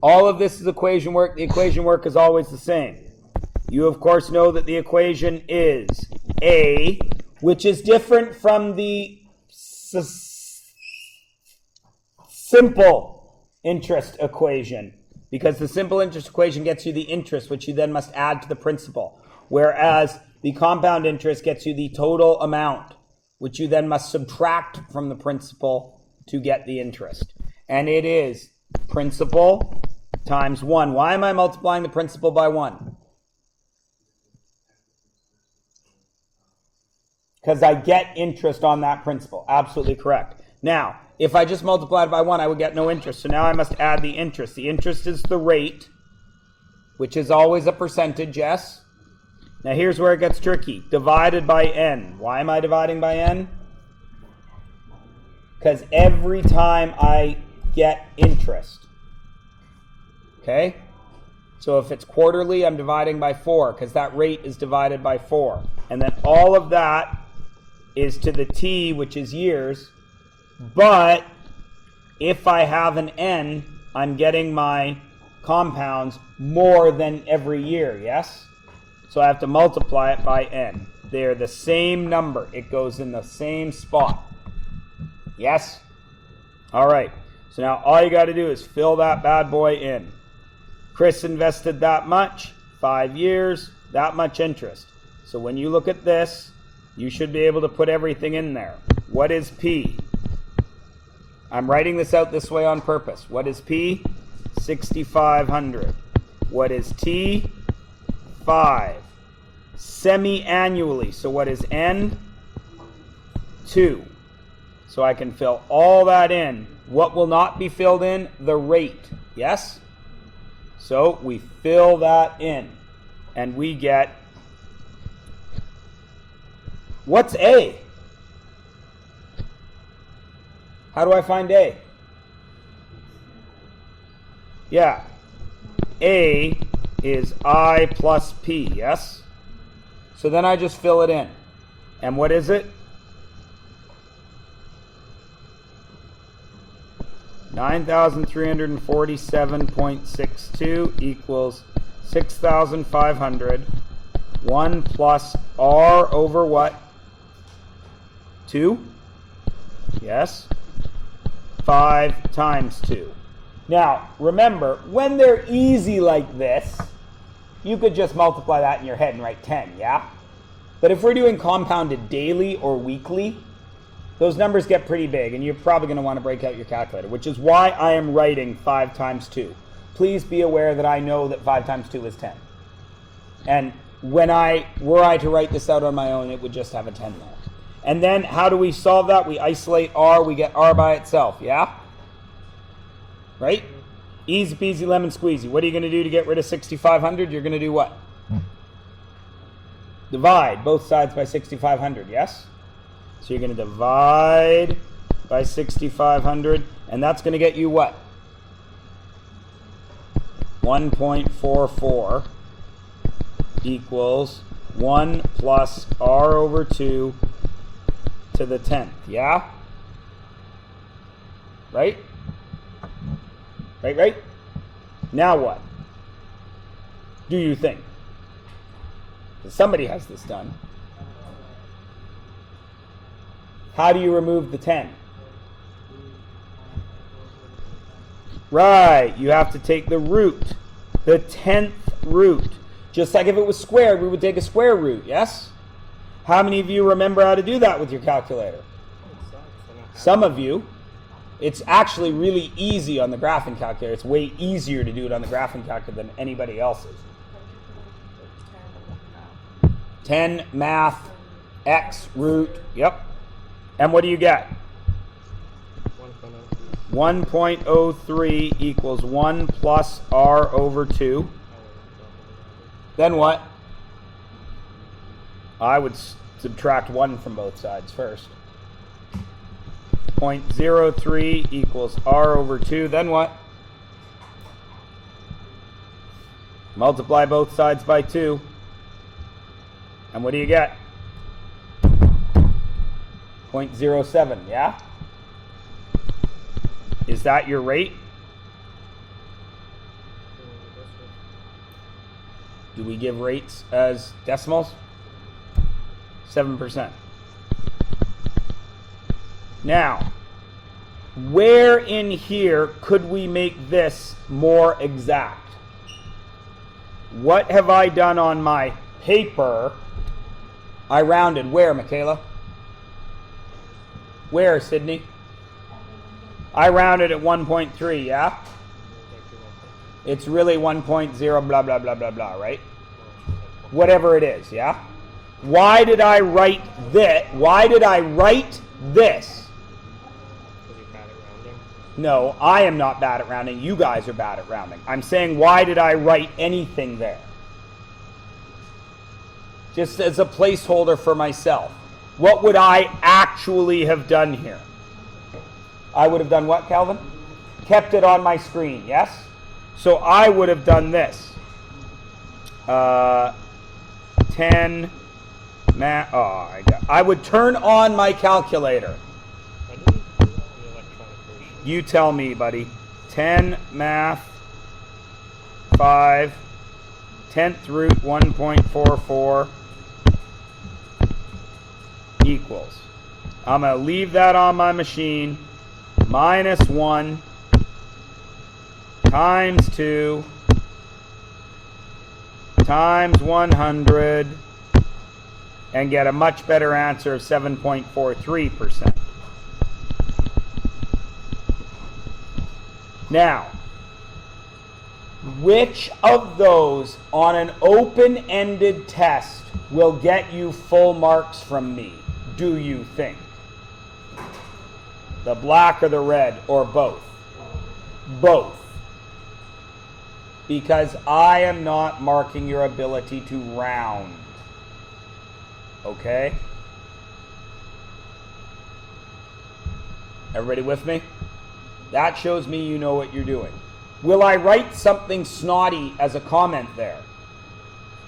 All of this is equation work. The equation work is always the same. You, of course, know that the equation is A, which is different from the simple interest equation, because the simple interest equation gets you the interest, which you then must add to the principal, whereas the compound interest gets you the total amount, which you then must subtract from the principal to get the interest. And it is principal times 1. Why am I multiplying the principal by 1? Because I get interest on that principal. Absolutely correct. Now, if I just multiplied by 1, I would get no interest. So now I must add the interest. The interest is the rate, which is always a percentage, yes? Now here's where it gets tricky. Divided by n. Why am I dividing by n? Because every time I get interest. Okay? So if it's quarterly, I'm dividing by 4, because that rate is divided by 4. And then all of that is to the t, which is years. But if I have an n, I'm getting my compounds more than every year, yes? So I have to multiply it by n. They're the same number. It goes in the same spot. Yes? All right. So now all you got to do is fill that bad boy in. Chris invested that much, 5 years, that much interest. So when you look at this, you should be able to put everything in there. What is P? I'm writing this out this way on purpose. What is P? 6,500. What is T? 5. Semi-annually. So what is N? 2. So I can fill all that in. What will not be filled in? The rate. Yes? So we fill that in. And we get... What's A? How do I find A? Yeah. A is I plus P, yes? So then I just fill it in. And what is it? 9,347.62 equals 6,500. 1 plus R over what? 2? Yes. 5 times 2. Now, remember, when they're easy like this, you could just multiply that in your head and write 10, yeah? But if we're doing compounded daily or weekly, those numbers get pretty big, and you're probably going to want to break out your calculator, which is why I am writing 5 times 2. Please be aware that I know that 5 times 2 is 10. And were I to write this out on my own, it would just have a 10 there. And then how do we solve that? We isolate R, we get R by itself, yeah? Right? Easy peasy lemon squeezy. What are you going to do to get rid of 6,500? You're going to do what? Divide both sides by 6,500, yes? So you're going to divide by 6,500, and that's going to get you what? 1.44 equals 1 plus R over 2 to the 10th, yeah? Right? Right? Now what? Do you think? Somebody has this done. How do you remove the 10? Right, you have to take the root, the 10th root. Just like if it was squared, we would take a square root, yes? How many of you remember how to do that with your calculator? Some of you. It's actually really easy on the graphing calculator. It's way easier to do it on the graphing calculator than anybody else's. 10 math x root, yep. And what do you get? 1.03 equals 1 plus R over 2. Then what? I would subtract 1 from both sides first. 0.03 equals R over 2. Then what? Multiply both sides by 2. And what do you get? 0.07, yeah? Is that your rate? Do we give rates as decimals? 7%. Now, where in here could we make this more exact? What have I done on my paper? I rounded. Where, Michaela? Where, Sydney? I rounded at 1.3, yeah? It's really 1.0 blah, blah, blah, blah, blah, right? Whatever it is, yeah? Why did I write this? Why did I write this? No, I am not bad at rounding. You guys are bad at rounding. I'm saying, why did I write anything there? Just as a placeholder for myself. What would I actually have done here? I would have done what, Calvin? Kept it on my screen, yes? So I would have done this. 10 math. Oh, I would turn on my calculator. You tell me, buddy. 10 math 5 10th root 1.44 equals. I'm going to leave that on my machine. Minus 1 times 2 times 100 and get a much better answer of 7.43%. Now, which of those on an open-ended test will get you full marks from me, do you think? The black or the red, or both? Both. Because I am not marking your ability to round. Okay? Everybody with me? That shows me you know what you're doing. Will I write something snotty as a comment there?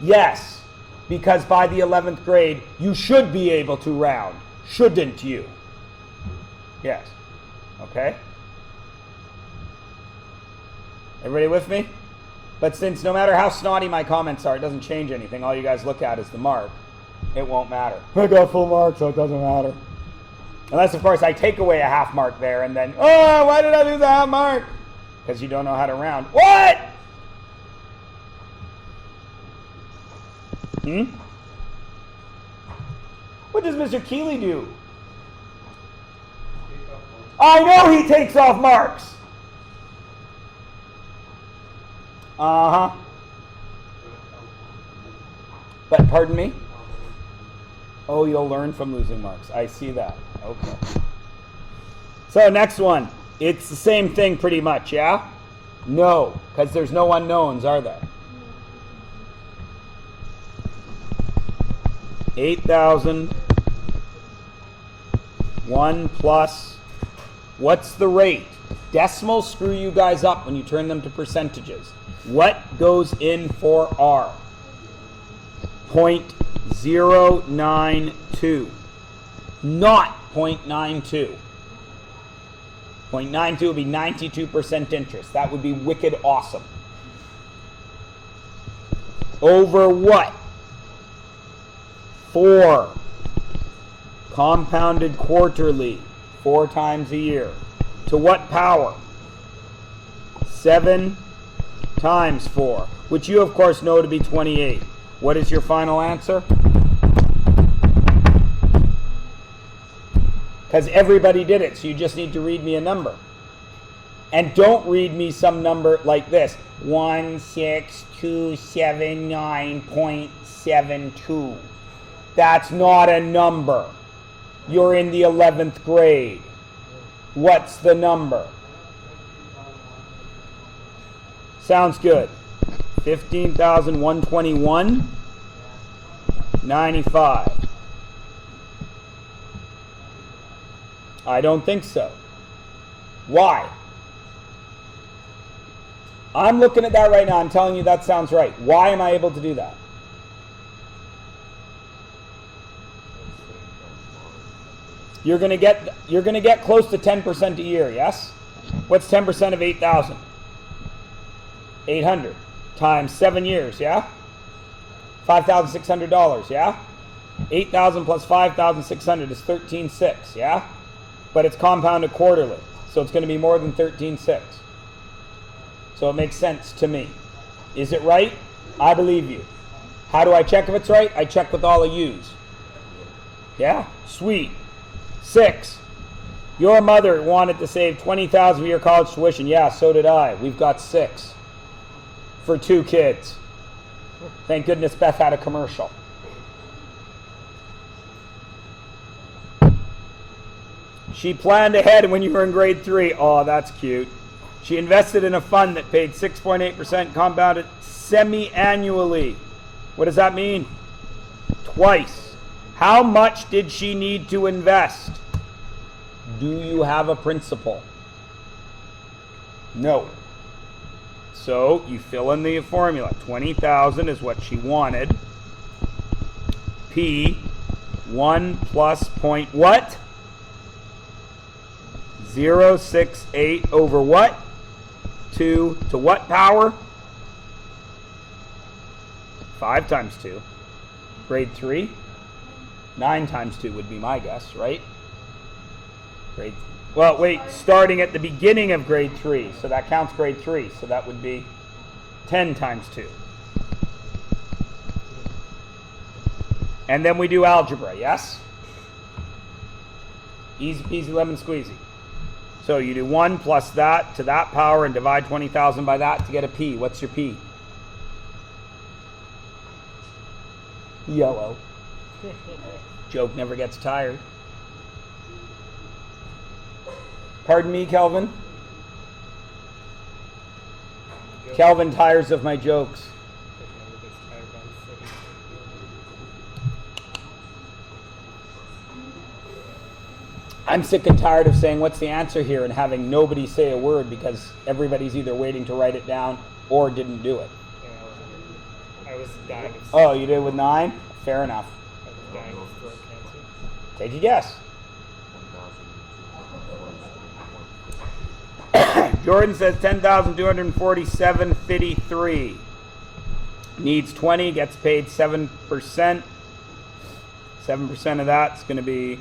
Yes, because by the 11th grade, you should be able to round. Shouldn't you? Yes. Okay? Everybody with me? But since no matter how snotty my comments are, it doesn't change anything. All you guys look at is the mark. It won't matter. I got full marks, so it doesn't matter. Unless, of course, I take away a half mark there and then, oh, why did I lose a half mark? Because you don't know how to round. What? What does Mr. Keeley do? I know he takes off marks. Uh-huh. But, pardon me? Oh, you'll learn from losing marks. I see that. Okay. So, next one. It's the same thing pretty much, yeah? No, because there's no unknowns, are there? 8,000. 1 plus. What's the rate? Decimals screw you guys up when you turn them to percentages. What goes in for R? 0.092. Not 0.92. 0.92 would be 92% interest. That would be wicked awesome. Over what? 4. Compounded quarterly. 4 times a year. To what power? 7 times 4. Which you, of course, know to be 28. What is your final answer? Because everybody did it, so you just need to read me a number. And don't read me some number like this. 16279.72. That's not a number. You're in the 11th grade. What's the number? Sounds good. 15,121.95. I don't think so. Why? I'm looking at that right now. I'm telling you that sounds right. Why am I able to do that? You're going to get close to 10% a year, yes? What's 10% of 8,000? 800 times 7 years, yeah? $5,600, yeah? 8,000 plus 5,600 is 13,600, yeah? But it's compounded quarterly, so it's going to be more than 13,600. So it makes sense to me. Is it right? I believe you. How do I check if it's right? I check with all of yous. Yeah? Sweet. 6. Your mother wanted to save $20,000 for your college tuition. Yeah, so did I. We've got 6 for 2 kids. Thank goodness Beth had a commercial. She planned ahead when you were in grade 3. Oh, that's cute. She invested in a fund that paid 6.8% compounded semi-annually. What does that mean? Twice. How much did she need to invest? Do you have a principal? No. So you fill in the formula. 20,000 is what she wanted. P 1 plus point what? 0.68 over what? 2 to what power? 5 times 2. Grade 3? 9 times 2 would be my guess, right? Well, wait, starting at the beginning of grade 3. So that counts grade 3. So that would be 10 times 2. And then we do algebra, yes? Easy peasy lemon squeezy. So you do 1 plus that to that power and divide 20,000 by that to get a P. What's your P? Yellow. Joke never gets tired. Pardon me, Kelvin? Kelvin tires of my jokes. I'm sick and tired of saying what's the answer here and having nobody say a word because everybody's either waiting to write it down or didn't do it. Yeah, I was dying. Oh, you did with 9? Fair enough. I was dying of throat cancer. Take a guess. Jordan says 10,247.53. Needs 20, gets paid 7%. 7% of that's going to be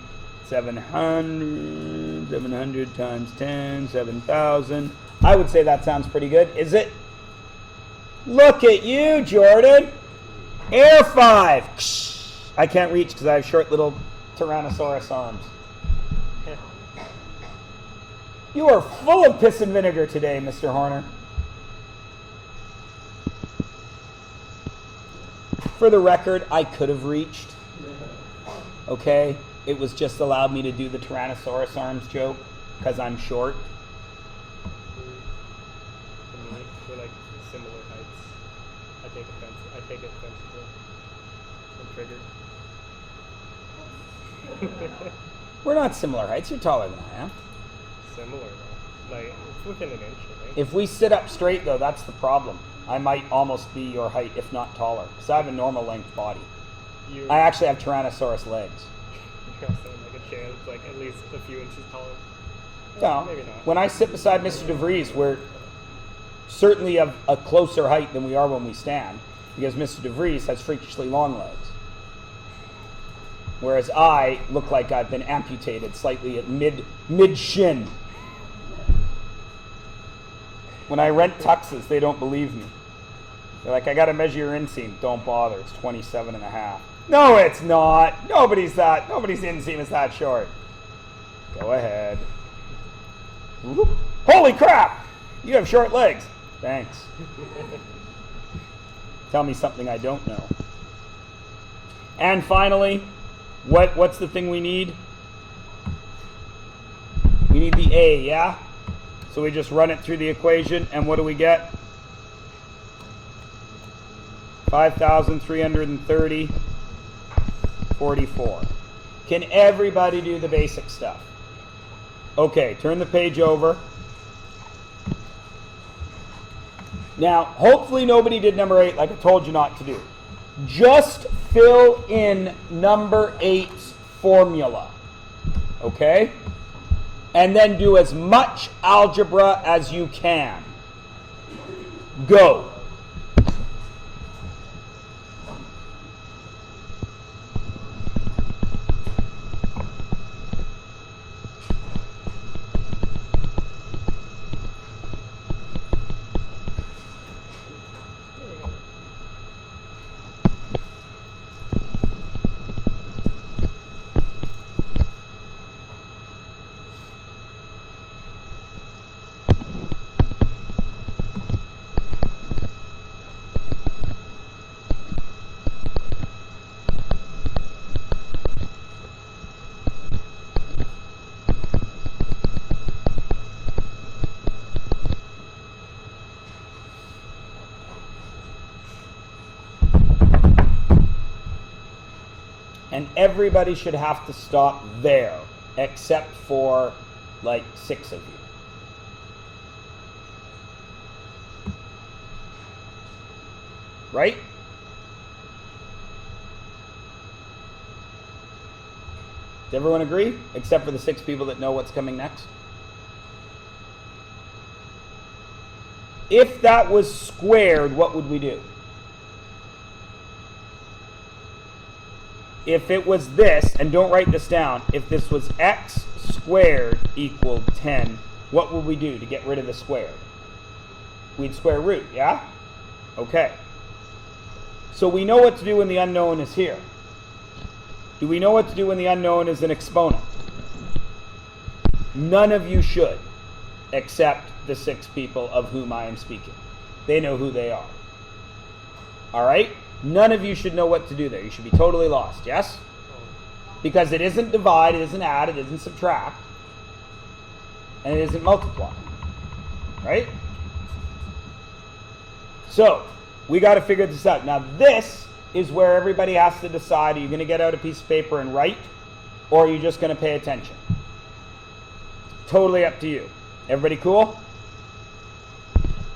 700 times 10, 7,000. I would say that sounds pretty good. Is it? Look at you, Jordan. Air 5. I can't reach because I have short little Tyrannosaurus arms. You are full of piss and vinegar today, Mr. Horner. For the record, I could have reached. Okay? It was just allowed me to do the Tyrannosaurus arms joke because I'm short. For me, we're like similar heights. I take it offensively. I'm triggered. We're not similar heights. You're taller than I am. Similar though. Like it's within an inch, right? If we sit up straight, though, that's the problem. I might almost be your height, if not taller, because I have a normal length body. I actually have Tyrannosaurus legs. You're also like a chance, like at least a few inches taller. No, Maybe not. when I sit beside Mr. DeVries, we're certainly of a closer height than we are when we stand, because Mr. DeVries has freakishly long legs. Whereas I look like I've been amputated slightly at mid-shin. When I rent tuxes, they don't believe me. They're like, I got to measure your inseam. Don't bother. It's 27 and a half. No, it's not. Nobody's inseam is that short. Go ahead. Whoop. Holy crap! You have short legs. Thanks. Tell me something I don't know. And finally, what's the thing we need? We need the A, yeah? So we just run it through the equation, and what do we get? 5,330.44. Can everybody do the basic stuff? Okay, turn the page over. Now, hopefully nobody did number 8 like I told you not to do. Just fill in number 8's formula. Okay? And then do as much algebra as you can. Go. everybody should have to stop there, except for like 6 of you. Right? Does everyone agree? Except for the 6 people that know what's coming next? If that was squared, what would we do? If it was this, and don't write this down, if this was x squared equaled 10, what would we do to get rid of the squared? We'd square root, yeah? Okay. So we know what to do when the unknown is here. Do we know what to do when the unknown is an exponent? None of you should, except the 6 people of whom I am speaking. They know who they are. All right? None of you should know what to do there. You should be totally lost, yes? Because it isn't divide, it isn't add, it isn't subtract, and it isn't multiply. Right? So, we got to figure this out. Now, this is where everybody has to decide, are you going to get out a piece of paper and write, or are you just going to pay attention? Totally up to you. Everybody cool?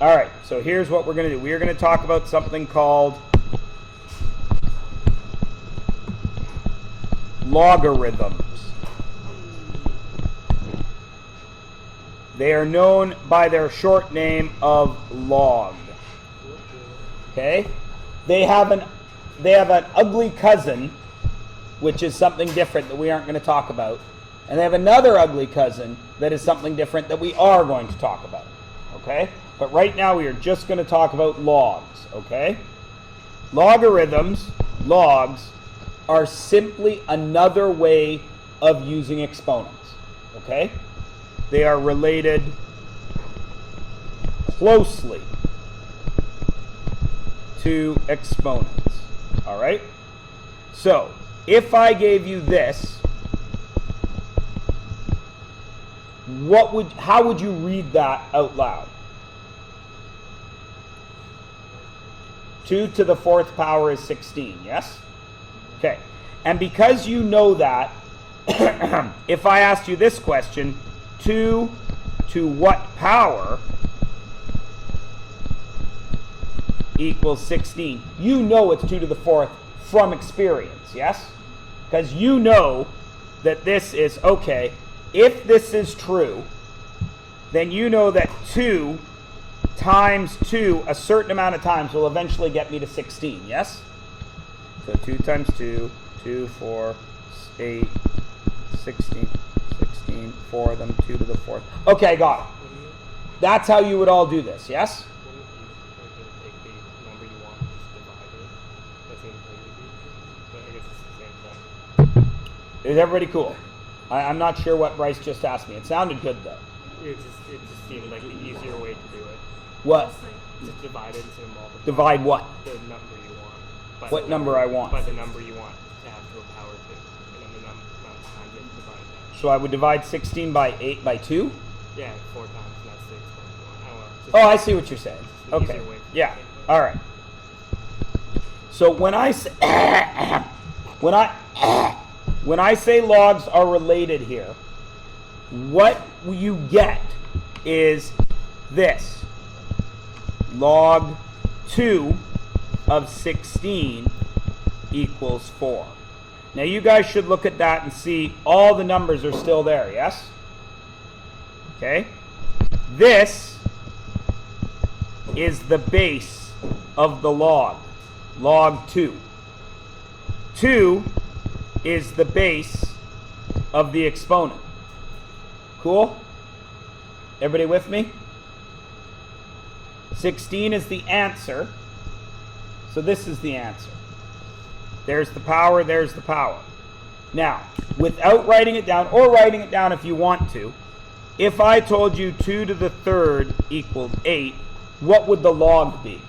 All right, so here's what we're going to do. We are going to talk about something called logarithms. They are known by their short name of log. Okay? They have an ugly cousin, which is something different that we aren't going to talk about. And they have another ugly cousin that is something different that we are going to talk about. Okay? But right now we are just going to talk about logs. Okay? Logarithms, logs, are simply another way of using exponents. Okay? They are related closely to exponents. All right? So, if I gave you this, how would you read that out loud? 2 to the 4th power is 16, yes? Okay. And because you know that, if I asked you this question, 2 to what power equals 16, you know it's 2 to the 4th from experience, yes? Because you know that this is, okay, if this is true, then you know that 2 times 2 a certain amount of times will eventually get me to 16, yes? So 2 times 2, 2, 4, 8, 16, 16, 4 of them, 2 to the 4th. Okay, got it. That's how you would all do this, yes? Take the number you want, just divide it. That seems like it would be, but I guess it's the same thing. Is everybody cool? I'm not sure what Bryce just asked me. It sounded good though. It just seemed like the easier way to do it. What? Just divide it instead of multiply. Divide what? The number you want. By What the number I want? By the number you want to have to a power 2. And then the amount of times you have to divide that. So I would divide 16 by 8 by 2? Yeah, 4 times, not 6. I don't know. Just Oh, I see what you're saying. an Okay. easier way to Yeah. think about it. All right. So when I say when I say logs are related here, what you get is this. Log 2 of 16 equals 4. Now you guys should look at that and see all the numbers are still there, yes? Okay? This is the base of the log. Log 2. 2 is the base of the exponent. Cool? Everybody with me? 16 is the answer. So this is the answer. There's the power, there's the power. Now, without writing it down, or writing it down if you want to, if I told you 2 to the 3rd equaled 8, what would the log be?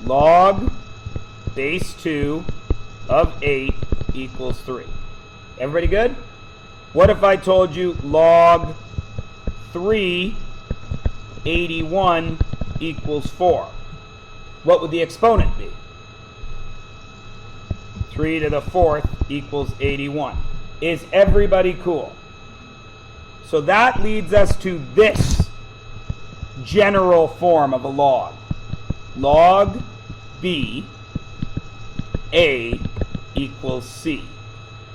Log base 2 of 8 equals 3. Everybody good? What if I told you log 381 equals 4? What would the exponent be? 3 to the 4th equals 81. Is everybody cool? So that leads us to this general form of a log. Log B A equals C.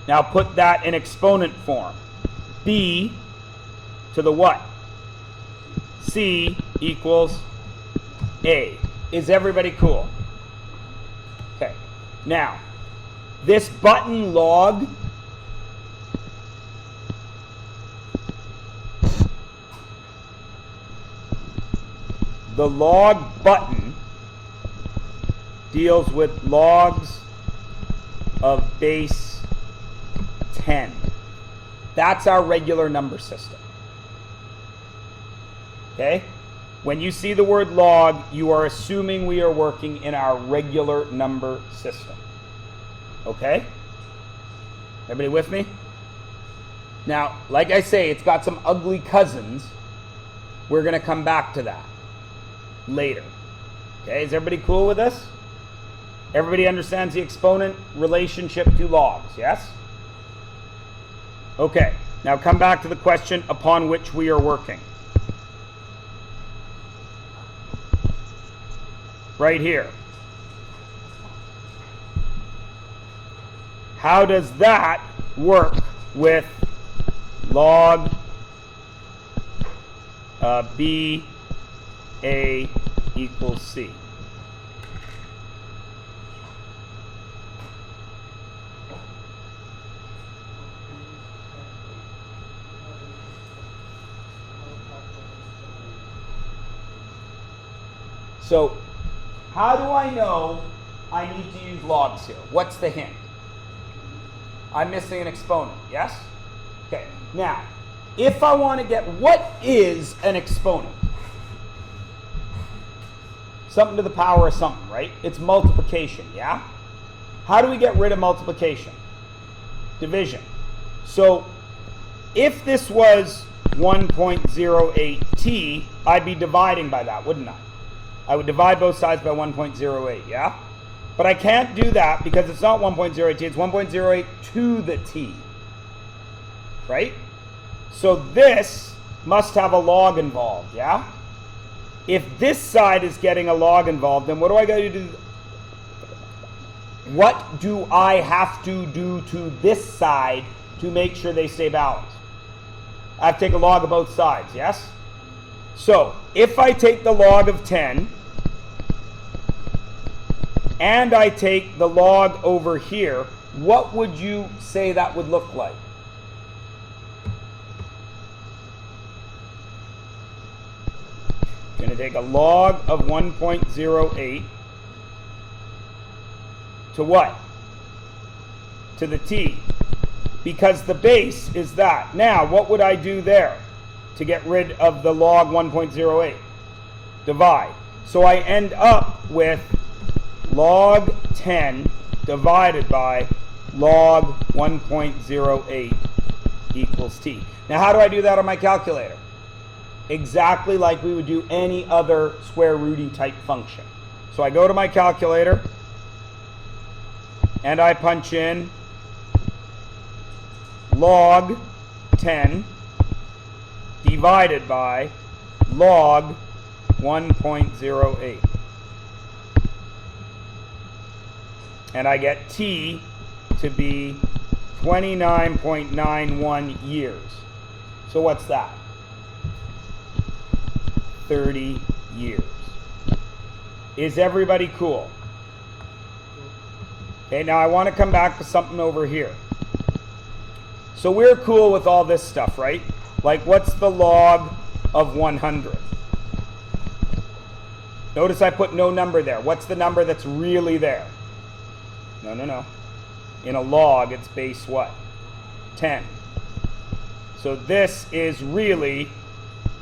Now put that in exponent form. B to the what? C equals A. Is everybody cool? Okay. Now, this button log the log button deals with logs of base 10. That's our regular number system. Okay? When you see the word log, you are assuming we are working in our regular number system. Okay? Everybody with me? Now, like I say, it's got some ugly cousins. We're going to come back to that later. Okay, is everybody cool with this? Everybody understands the exponent relationship to logs, yes? Okay, now come back to the question upon which we are working. Right here. How does that work with log B A equals C? So, how do I know I need to use logs here? What's the hint? I'm missing an exponent, yes? Okay, now, if I want to get, what is an exponent? Something to the power of something, right? It's multiplication, yeah? How do we get rid of multiplication? Division. So, if this was 1.08t, I'd be dividing by that, wouldn't I? I would divide both sides by 1.08, yeah? But I can't do that because it's not 1.08t, it's 1.08 to the t. Right? So this must have a log involved, yeah? If this side is getting a log involved, then what do I got to do? What do I have to do to this side to make sure they stay balanced? I have to take a log of both sides, yes? So, if I take the log of 10, and I take the log over here, what would you say that would look like? I'm going to take a log of 1.08 to what? To the t. Because the base is that. Now, what would I do there to get rid of the log 1.08? Divide. So I end up with log 10 divided by log 1.08 equals t. Now, how do I do that on my calculator? Exactly like we would do any other square rooty type function. So I go to my calculator and I punch in log 10 divided by log 1.08. And I get t to be 29.91 years. So what's that? 30 years. Is everybody cool? Okay, now I want to come back to something over here. So we're cool with all this stuff, right? Like, what's the log of 100? Notice I put no number there. What's the number that's really there? No. In a log, it's base what? 10. So this is really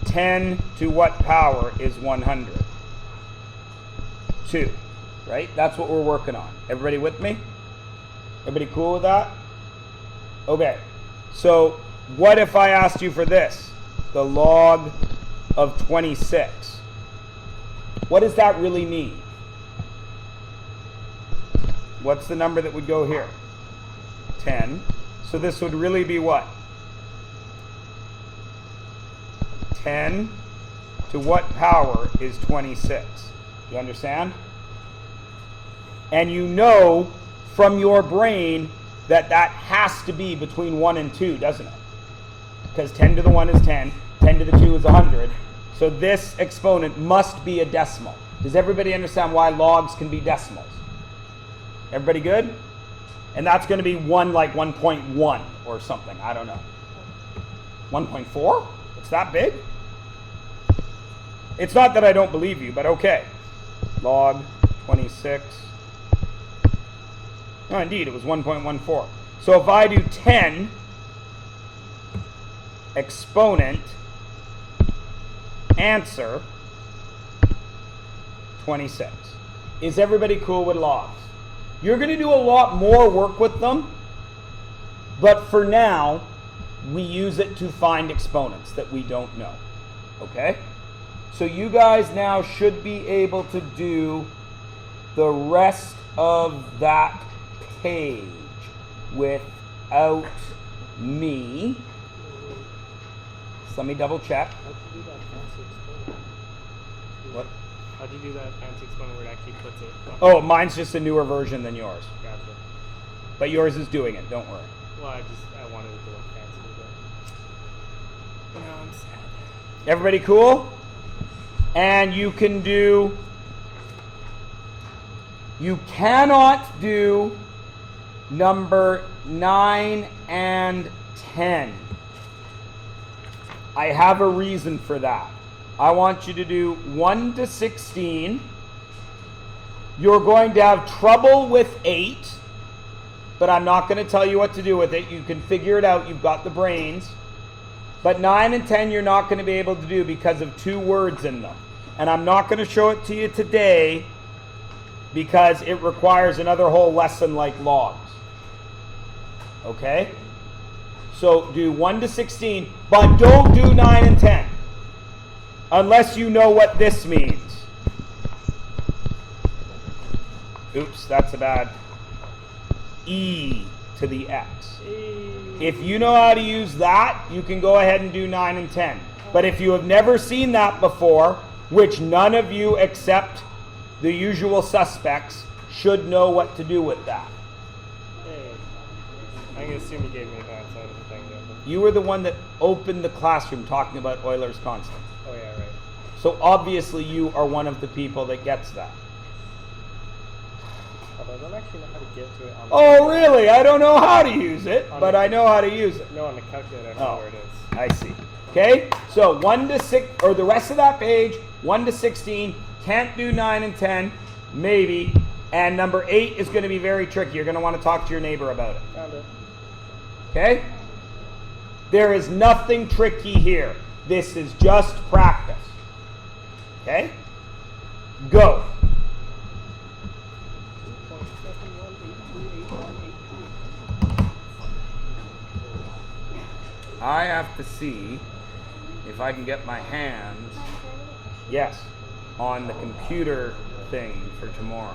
10 to what power is 100? 2, right? That's what we're working on. Everybody with me? Everybody cool with that? Okay. So what if I asked you for this? The log of 26. What does that really mean? What's the number that would go here? 10. So this would really be what? 10 to what power is 26? You understand? And you know from your brain that that has to be between 1 and 2, doesn't it? Because 10 to the 1 is 10, 10 to the 2 is 100. So this exponent must be a decimal. Does everybody understand why logs can be decimals? Everybody good? And that's going to be 1 like 1.1 or something. I don't know. 1.4? It's that big? It's not that I don't believe you, but okay. Log 26. No, indeed, it was 1.14. So if I do 10 exponent answer 26. Is everybody cool with logs? You're going to do a lot more work with them, but for now, we use it to find exponents that we don't know. Okay? So you guys now should be able to do the rest of that page without me. So let me double check. How'd you do that fancy exponent? What? How'd you do that fancy exponent where it actually puts it? Oh, mine's just a newer version than yours. Gotcha. But yours is doing it, don't worry. Well, I wanted it to look fancy, but now I'm sad. Everybody cool? And you can do, you cannot do number 9 and 10. I have a reason for that. I want you to do 1 to 16. You're going to have trouble with 8, but I'm not going to tell you what to do with it. You can figure it out. You've got the brains. But 9 and 10 you're not going to be able to do because of 2 words in them. And I'm not going to show it to you today because it requires another whole lesson like logs. Okay? So do 1 to 16, but don't do 9 and 10. Unless you know what this means. Oops, that's a bad e to the x. If you know how to use that, you can go ahead and do 9 and 10. But if you have never seen that before, which none of you except the usual suspects should know what to do with that. Hey, I'm gonna assume you gave me that side of the thing there. You were the one that opened the classroom talking about Euler's constant. Oh yeah, right. So obviously you are one of the people that gets that. Although I don't actually know how to get to it on the Oh really? I don't know how to use it, but I know how to use it. No, on the calculator I know where it is. I see. Okay, so 1 to 6, or the rest of that page, 1 to 16, can't do 9 and 10, maybe. And number 8 is going to be very tricky. You're going to want to talk to your neighbor about it. Found it. Okay? There is nothing tricky here. This is just practice. Okay? Go. I have to see if I can get my hands, yes, on the computer thing for tomorrow.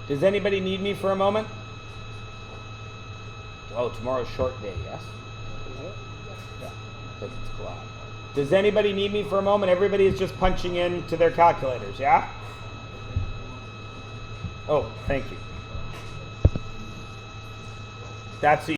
Does anybody need me for a moment? Oh, tomorrow's short day, yes? Yeah, because it's collab. Does anybody need me for a moment? Everybody is just punching into their calculators, yeah? Oh, thank you. That's